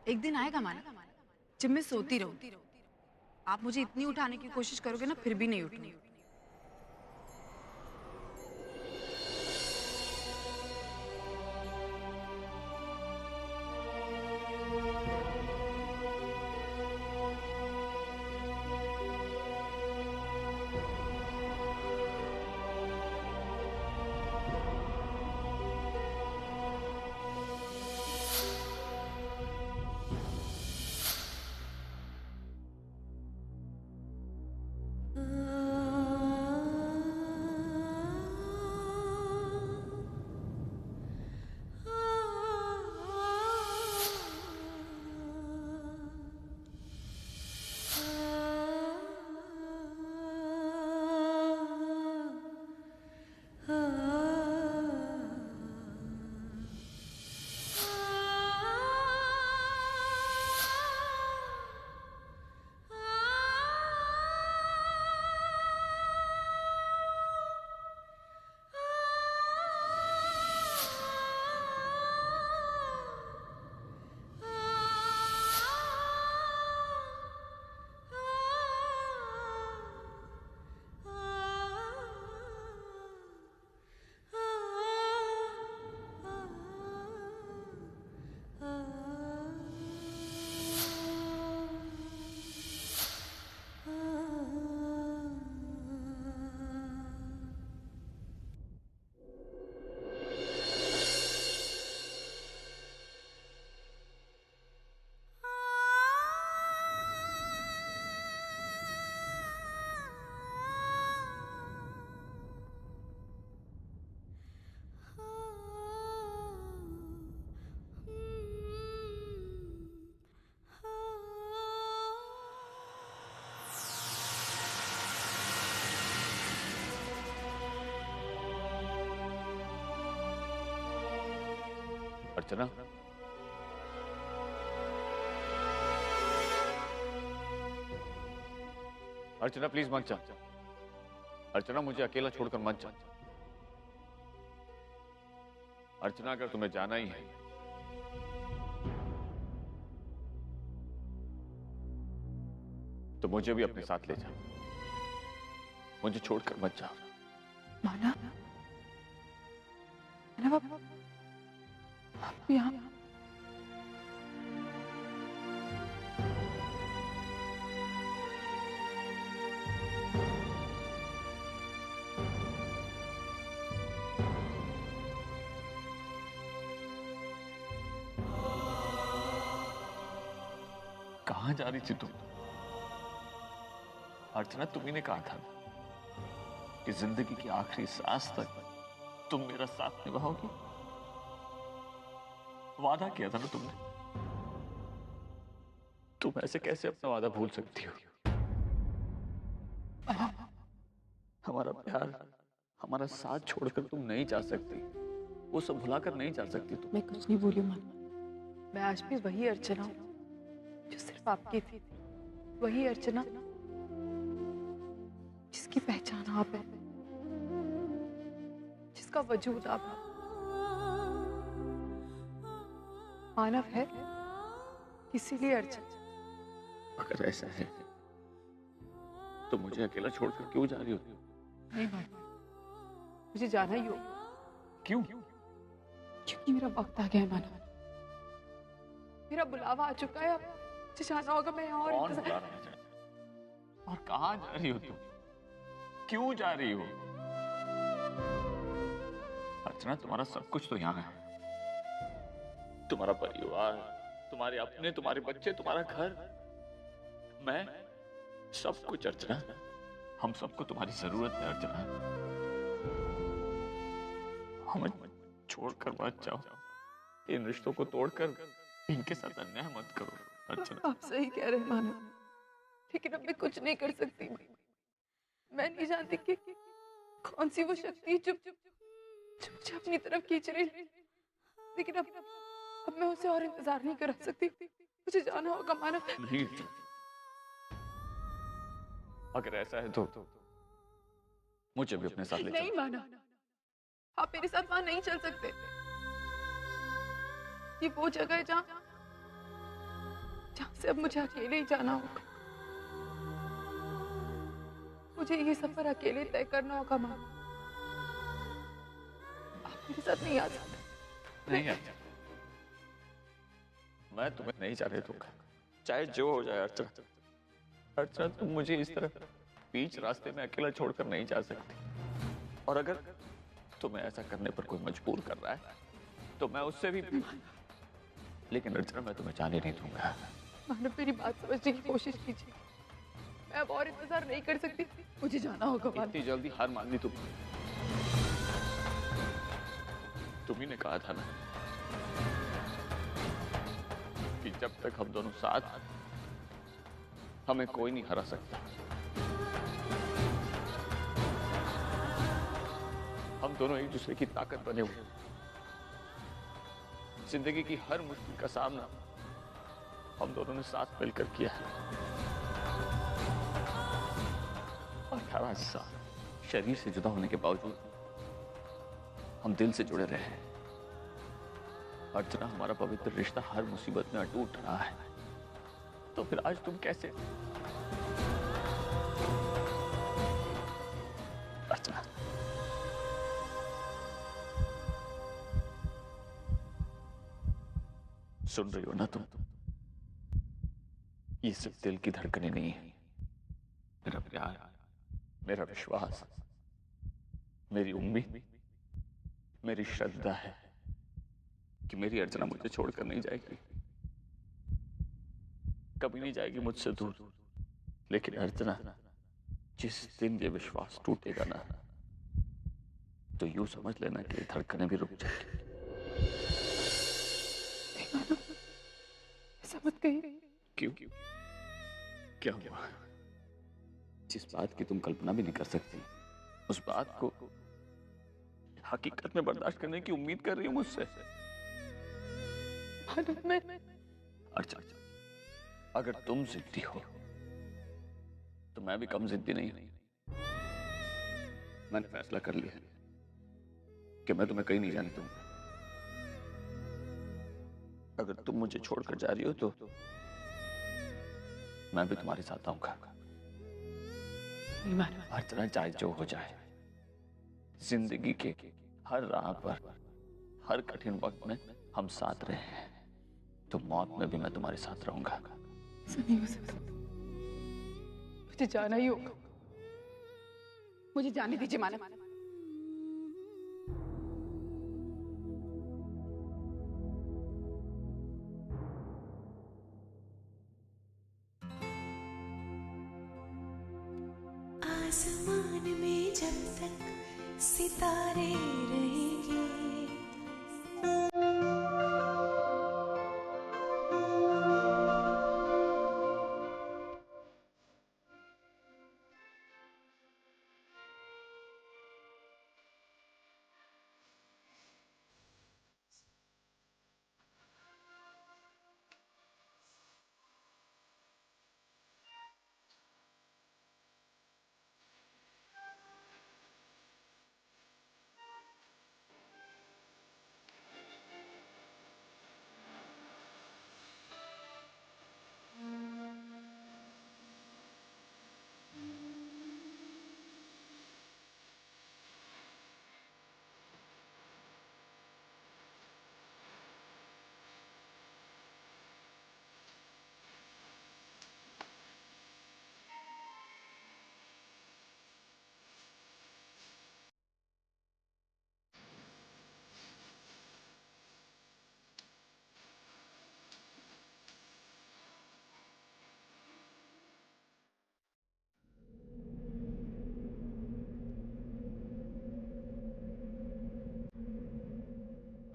एक दिन आएगा माना जब मैं सोती रहूं, आप मुझे इतनी उठाने की कोशिश करोगे ना, फिर भी नहीं उठूंगी। अर्चना, अर्चना प्लीज मत जा। अर्चना मुझे अकेला छोड़कर मत जा। अर्चना अगर तुम्हें जाना ही है तो मुझे भी अपने साथ ले जा। मुझे छोड़कर मत जा। माना, माना आप यहाँ कहां जा रही थी तुम? अर्चना, तुम्ही ने कहा था कि जिंदगी की आखिरी सांस तक तुम मेरा साथ निभाओगी। वादा किया था ना तुमने। तुम ऐसे कैसे अपना वादा भूल सकती हो? हमारा प्यार, हमारा साथ छोड़कर तुम नहीं जा सकती। वो सब भुलाकर नहीं जा सकती तुम। मैं कुछ नहीं बोली माना। मैं आज भी वही अर्चना हूँ जो सिर्फ आपकी थी। वही अर्चना जिसकी पहचान आप है, जिसका वजूद आप है। मानव है इसीलिए अर्चना। अगर ऐसा है तो मुझे अकेला छोड़कर क्यों जा रही हो? नहीं मानव, मुझे जाना ही होगा। क्यों? क्योंकि मेरा वक्त आ गया है मानव। मेरा बुलावा आ चुका है। अब मुझे जाना होगा। मैं यहाँ और कौन बुला रहा है? और कहाँ जा रही हो तुम? क्यों जा रही हो? अर्चना, तुम्हारा सब कुछ तो यहाँ है। तुम्हारा परिवार, तुम्हारे अपने, तुम्हारे बच्चे, तुम्हारा घर, मैं, सब कुछ। अर्चना, हम सबको तुम्हारी जरूरत है। अर्चना, हमें छोड़कर मत जाओ। इन रिश्तों को तोड़कर इनके साथ अन्याय मत करो। अर्चना, आप सही कह रहे हैं मानव, लेकिन अब मैं कुछ नहीं कर सकती। मैं नहीं जानती कि कौन सी वो शक्ति जो मुझे अपनी तरफ खींच रही है। लेकिन अब मैं उसे और इंतजार नहीं कर सकती। मुझे जाना होगा मानव। नहीं, अगर ऐसा है तो मुझे भी अपने साथ ले नहीं चलो। मानव, आप मेरे साथ वहां नहीं चल सकते। ये वो जगह है जहाँ जहाँ से अब मुझे अकेले ही जाना होगा। मुझे ये सफर अकेले तय करना होगा माँ। आप मेरे साथ नहीं आ सकते। नहीं अर्चना, मैं तुम्हें नहीं जाने दूंगा, चाहे जो हो जाए। अर्चना, अर्चना, तुम मुझे इस तरह बीच रास्ते में अकेला छोड़कर नहीं जा सकती। और अगर तुम्हें ऐसा करने पर कोई मजबूर कर रहा है तो मैं उससे भी, लेकिन अर्चना मैं तुम्हें जाने नहीं दूंगा। मानव, मेरी बात समझने की कोशिश कीजिए। मैं अब और इंतजार नहीं कर सकती, मुझे जाना होगा मानव। इतनी जल्दी हार मान ली तुम्ही ने कहा था ना कि जब तक हम दोनों साथ, हमें कोई नहीं हरा सकता। हम दोनों एक दूसरे की ताकत बने हुए, जिंदगी की हर मुश्किल का सामना हम दोनों ने साथ मिलकर किया है। 18 साल शरीर से जुदा होने के बावजूद हम दिल से जुड़े रहे हैं। अर्चना, हमारा पवित्र रिश्ता हर मुसीबत में अटूट रहा है। तो फिर आज तुम कैसे? अर्चना, सुन रही हो ना तुम? ये सिर्फ दिल की धड़कनें नहीं है। मेरा प्यार, मेरा विश्वास, मेरी उम्मीद, मेरी श्रद्धा है कि मेरी अर्चना मुझे छोड़कर नहीं जाएगी, कभी नहीं जाएगी मुझसे दूर। लेकिन अर्चना, जिस दिन ये विश्वास टूटेगा ना, तो यूं समझ लेना कि ये धड़कनें भी रुक जाएगी। ऐसा मत कहिए। क्यों? क्या हुआ? जिस बात की तुम कल्पना भी नहीं कर सकती, उस बात को हकीकत में बर्दाश्त करने की उम्मीद कर रही हो मुझसे? अच्छा, अगर तुम जिद्दी हो तो मैं भी कम जिद्दी नहीं हूं। मैंने फैसला कर लिया कि मैं तुम्हें कहीं नहीं जाने दूंगा। अगर तुम मुझे छोड़कर जा रही हो तो मैं भी तुम्हारे साथ आऊंगा। अर्चना, चाहे जो हो जाए, जिंदगी के हर राह पर, हर कठिन वक्त में हम साथ रहे हैं, तो मौत में भी मैं तुम्हारे साथ रहूंगा। नहीं हो सकता, मुझे जाना ही होगा। मुझे जाने दीजिए मानव। आसमान में जब तक सितारे रहेंगे,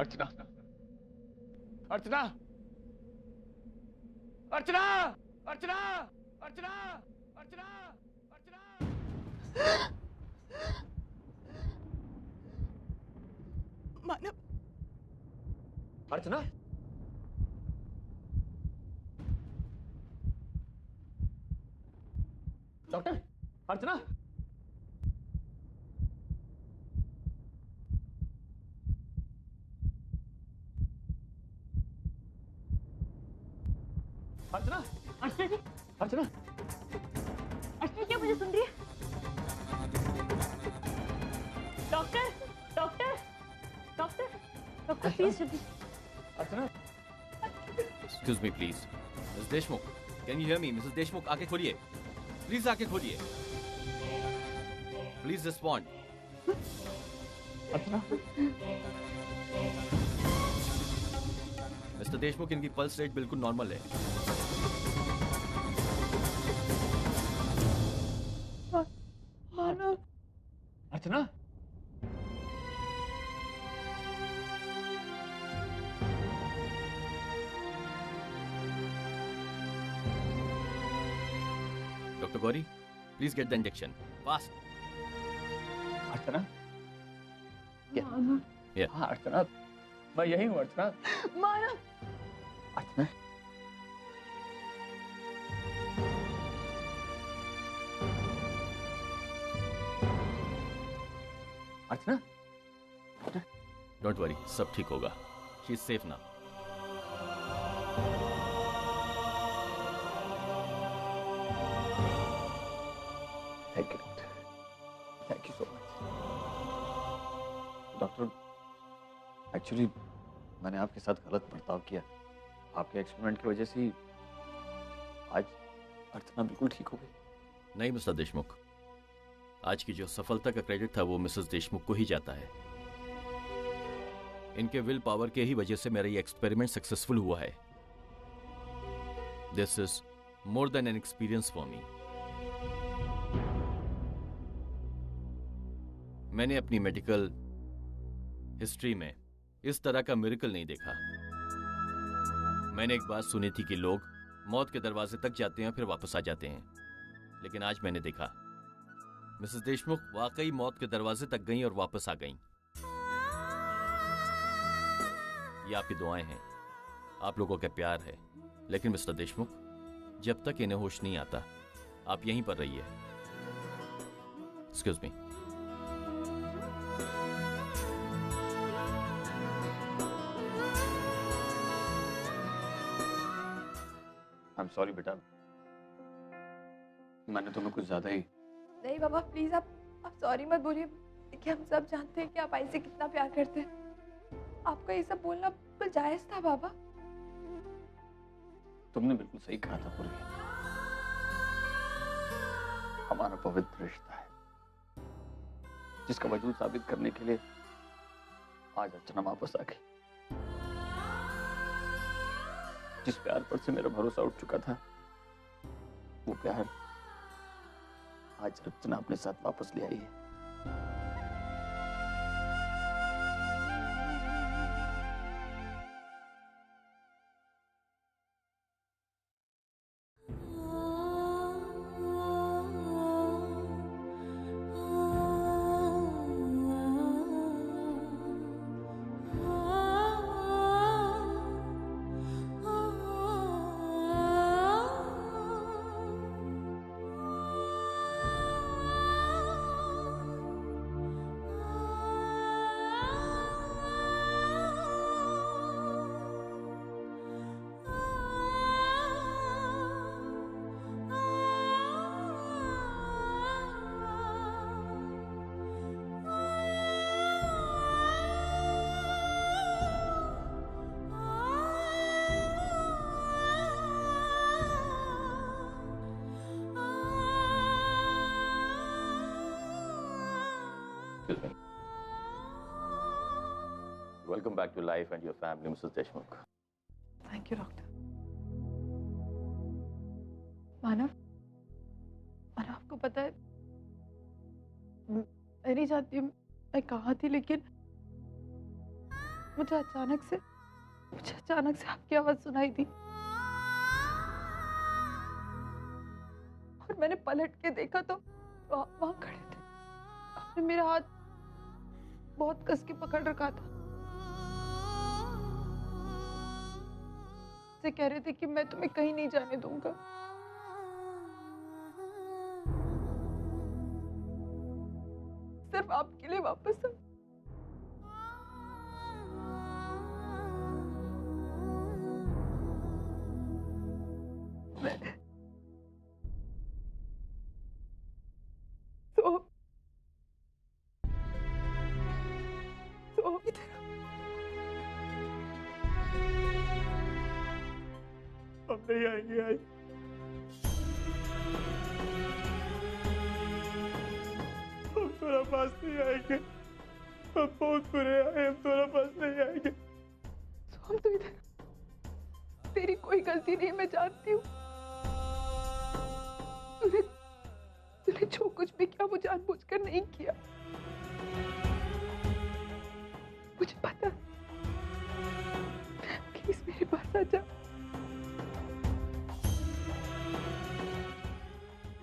अर्चना, अर्चना, अर्चना, अर्चना, अर्चना, अर्चना, अर्चना। मानव, अर्चना, डॉक्टर, अर्चना। अर्चना, अर्चना, अर्चना क्या मुझे सुन रही है? Doctor doctor doctor doctor please जल्दी। अर्चना, Excuse me, please. Ms. Deshmukh, can you hear me? Mrs. Deshmukh, आंखें खोलिए. Please आंखें खोलिए. Please respond. Archana, mister Deshmukh, इनकी पल्स रेट बिल्कुल नॉर्मल है. मानव, अर्चना, Dr. Gauri, please get the injection. Fast. Archana, Manav, Yeah. हाँ अर्चना, मैं यही हूँ अर्चना। मानव, अर्चना, अर्चना, Don't worry, सब ठीक होगा. She is safe now. Thank you doctor, thank you so much. Doctor, actually मैंने आपके साथ गलत बर्ताव किया। आपके एक्सपेरिमेंट की वजह से ही आज अर्चना बिल्कुल ठीक हो गई। नहीं मिस्टर देशमुख, आज की जो सफलता का क्रेडिट था वो मिसेस देशमुख को ही जाता है. इनके विल पावर के ही वजह से मेरा ये एक्सपेरिमेंट सक्सेसफुल हुआ है. This is more than an experience for me. मैंने अपनी मेडिकल हिस्ट्री में इस तरह का मिरेकल नहीं देखा. मैंने एक बात सुनी थी कि लोग मौत के दरवाजे तक जाते हैं फिर वापस आ जाते हैं, लेकिन आज मैंने देखा मिसेस देशमुख वाकई मौत के दरवाजे तक गईं और वापस आ गईं. ये आपकी दुआएं हैं, आप लोगों का प्यार है. लेकिन मिस्टर देशमुख, जब तक इन्हें होश नहीं आता आप यहीं पर रहिए. Excuse me. I am sorry बेटा, मैंने तुम्हें कुछ ज्यादा ही। नहीं बाबा प्लीज आप सॉरी मत बोलिए। देखिए हम सब जानते हैं कि आप आई से कितना प्यार करते हैं। आपका ये सब बोलना बिल्कुल जायज था बाबा। तुमने बिल्कुल सही कहा था पूरी। हमारा पवित्र रिश्ता है जिसका वजूद साबित करने के लिए आज अर्चना वापस आ गई। जिस प्यार पर से मेरा भरोसा उठ चुका था वो प्यार आज अर्चना अपने साथ वापस ले आई है। Welcome back to life and your family, Mrs. Deshmukh. Thank you doctor. Manav, आपको पता है मैं नहीं जानती मैं कहाँ थी, लेकिन मुझे अचानक से आपकी आवाज सुनाई दी और मैंने पलट के देखा तो आप वहां खड़े थे। आपने मेरा हाथ बहुत कस के पकड़ रखा था। से कह रहे थे कि मैं तुम्हें कहीं नहीं जाने दूंगा। सिर्फ आपके लिए वापस आ। हम नहीं आएंगे आज। हम तुम्हारा पास नहीं आएंगे, हम बहुत बुरे आए, हम तुम्हारा पास नहीं आएंगे। सोहम तू इधर, तेरी कोई गलती नहीं, मैं जानती हूँ। तूने जो कुछ भी किया वो जानबूझकर नहीं किया, मुझे पता। प्लीज मेरे पास आ जा।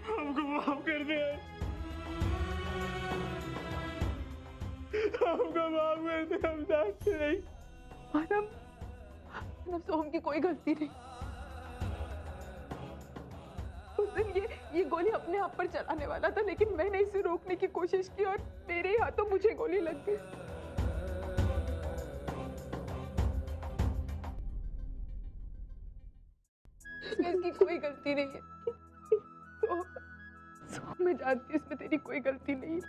हमको माफ कर दे, हमको माफ कर दे, हम जानते नहीं। मानव सोहम की कोई गलती नहीं। उस दिन ये गोली अपने आप पर चलाने वाला था, लेकिन मैंने इसे रोकने की कोशिश की और मेरे ही हाथों मुझे गोली लग गई। इसमें इसकी कोई गलती नहीं है। सोहम मैं जानती हूँ इसमें तेरी कोई गलती नहीं है,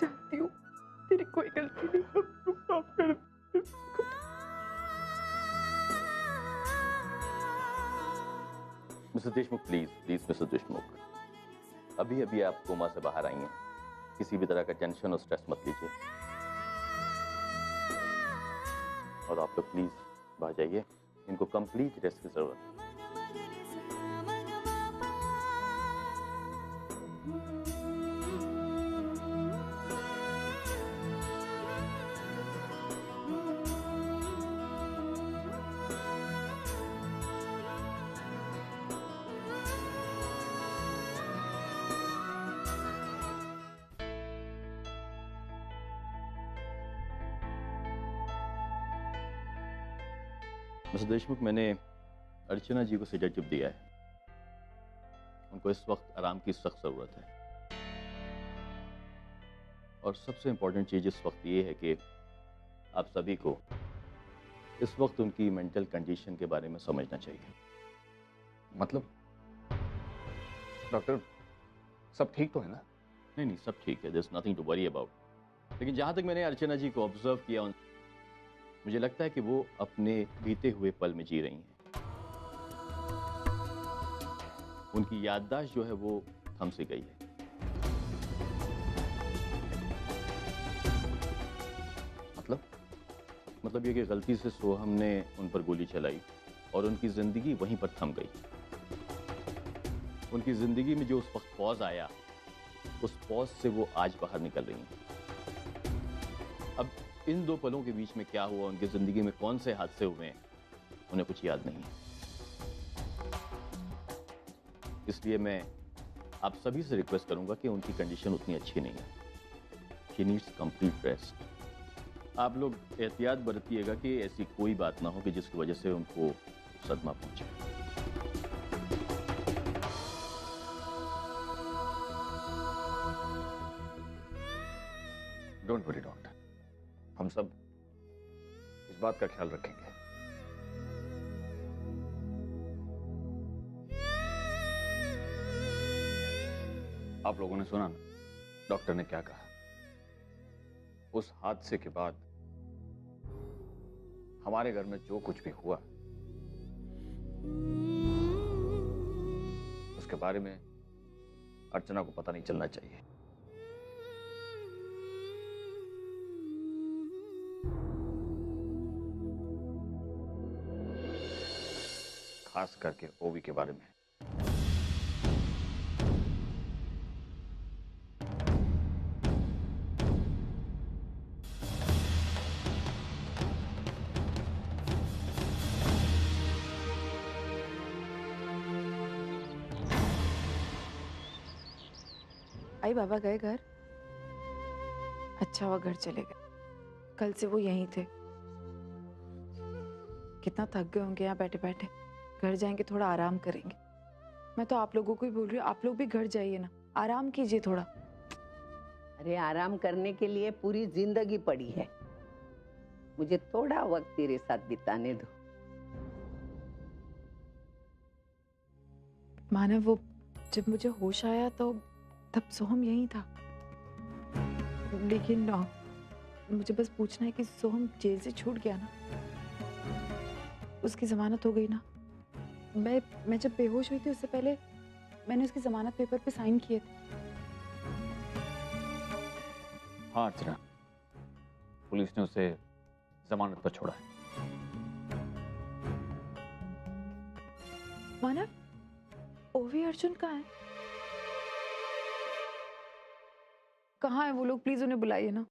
जानती हूँ तेरी कोई गलती नहीं। हमको माफ कर दे। Mister Deshmukh, please please mister Deshmukh, अभी अभी आप कोमा से बाहर आई हैं, किसी भी तरह का टेंशन और स्ट्रेस मत लीजिए, और आप लोग प्लीज बाहर जाइए, इनको कंप्लीट रेस्ट की जरूरत है। मिस्टर देशमुख, मैंने अर्चना जी को सेडेटिव दिया है, उनको इस वक्त आराम की सख्त जरूरत है, और सबसे इंपॉर्टेंट चीज इस वक्त ये है कि आप सभी को इस वक्त उनकी मेंटल कंडीशन के बारे में समझना चाहिए। मतलब डॉक्टर, सब ठीक तो है ना? नहीं नहीं, सब ठीक है, there is nothing to worry about. लेकिन जहां तक मैंने अर्चना जी को ऑब्जर्व किया, मुझे लगता है कि वो अपने बीते हुए पल में जी रही हैं। उनकी याददाश्त जो है वो थम सी गई है। मतलब ये कि गलती से सोहम ने उन पर गोली चलाई और उनकी जिंदगी वहीं पर थम गई। उनकी जिंदगी में जो उस वक्त पॉज आया, उस पॉज से वो आज बाहर निकल रही हैं। अब इन दो पलों के बीच में क्या हुआ, उनकी जिंदगी में कौन से हादसे हुए हैं, उन्हें कुछ याद नहीं है। इसलिए मैं आप सभी से रिक्वेस्ट करूंगा कि उनकी कंडीशन उतनी अच्छी नहीं है। She needs complete rest. आप लोग एहतियात बरतिएगा कि ऐसी कोई बात ना हो कि जिसकी वजह से उनको सदमा पहुंचे। डोंट वरी डॉक्टर, हम सब इस बात का ख्याल रखेंगे। आप लोगों ने सुना ना डॉक्टर ने क्या कहा? उस हादसे के बाद हमारे घर में जो कुछ भी हुआ उसके बारे में अर्चना को पता नहीं चलना चाहिए। खास करके ओवी के बारे में। आई बाबा गए घर? अच्छा हुआ घर चले गए, कल से वो यहीं थे। कितना थक गए होंगे यहाँ बैठे बैठे, घर जाएंगे थोड़ा आराम करेंगे। मैं तो आप लोगों को ही बोल रही हूँ, आप लोग भी घर जाइए ना, आराम कीजिए थोड़ा। अरे आराम करने के लिए पूरी जिंदगी पड़ी है, मुझे थोड़ा वक्त तेरे साथ बिताने दो। मानव, वो जब मुझे होश आया तो तब सोहम यहीं था, लेकिन मुझे बस पूछना है कि सोहम जेल से छूट गया ना? उसकी जमानत हो गई ना? मैं जब बेहोश हुई थी उससे पहले मैंने उसकी जमानत पेपर पे साइन किए थे। हाँ अर्चना, पुलिस ने उसे जमानत पर छोड़ा है। मानव, ओवी अर्जुन कहाँ है? कहाँ है वो लोग? प्लीज उन्हें बुलाइए ना।